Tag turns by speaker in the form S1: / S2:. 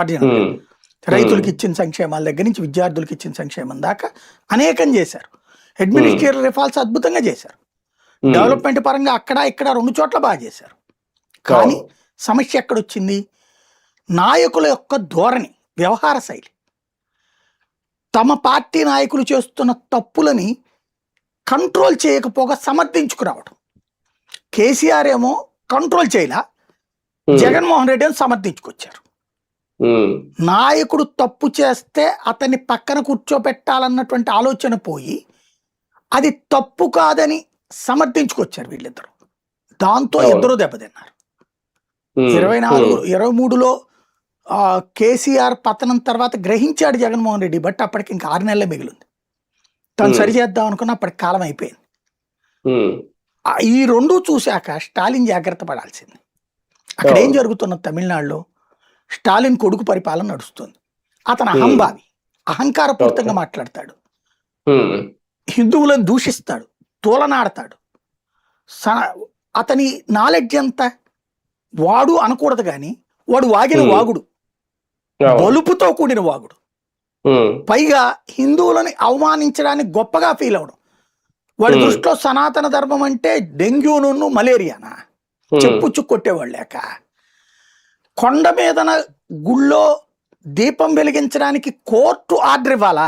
S1: ఆర్డినరీగా. రైతులకు ఇచ్చిన సంక్షేమాల దగ్గర నుంచి విద్యార్థులకు ఇచ్చిన సంక్షేమం దాకా అనేకం చేశారు. అడ్మినిస్ట్రేటివ్ రిఫార్మ్స్ అద్భుతంగా చేశారు. డెవలప్మెంట్ పరంగా అక్కడ ఇక్కడ 2 చోట్ల బాగా చేశారు. కానీ సమస్య ఎక్కడొచ్చింది? నాయకుల యొక్క ధోరణి, వ్యవహార శైలి. తమ పార్టీ నాయకులు చేస్తున్న తప్పులని కంట్రోల్ చేయకపోగా సమర్థించుకురావడం. కేసీఆర్ ఏమో కంట్రోల్ చేయలా, జగన్మోహన్ రెడ్డి అని సమర్థించుకొచ్చారు. నాయకుడు తప్పు చేస్తే అతన్ని పక్కన కూర్చోబెట్టాలన్నటువంటి ఆలోచన పోయి అది తప్పు కాదని సమర్థించుకొచ్చారు వీళ్ళిద్దరు. దాంతో ఇద్దరు దెబ్బతిన్నారు. 23లో కేసీఆర్ పతనం తర్వాత గ్రహించాడు జగన్మోహన్ రెడ్డి. బట్ అప్పటికి ఇంకా 6 నెలలే మిగిలింది. తను సరిచేద్దాం అనుకున్న అప్పటికి కాలం అయిపోయింది. ఈ 2 చూశాక స్టాలిన్ జాగ్రత్త పడాల్సింది. అక్కడ ఏం జరుగుతున్నది? తమిళనాడులో స్టాలిన్ కొడుకు పరిపాలన నడుస్తుంది. అతను అహంభావి, అహంకారపూరితంగా మాట్లాడతాడు, హిందువులను దూషిస్తాడు, తోలనాడతాడు. అతని నాలెడ్జ్ ఎంత? వాడు అనకూడదు కానీ వాడు వాగిన వాగుడు, బలుపుతో కూడిన వాగుడు. పైగా హిందువులని అవమానించడానికి గొప్పగా ఫీల్ అవడం. వాడి దృష్టిలో సనాతన ధర్మం అంటే డెంగ్యూను మలేరియానా? చెప్పుచ్చు కొట్టేవాళ్ళు లేక. కొండ మీదన గుళ్ళో దీపం వెలిగించడానికి కోర్టు ఆర్డర్ ఇవ్వాలా?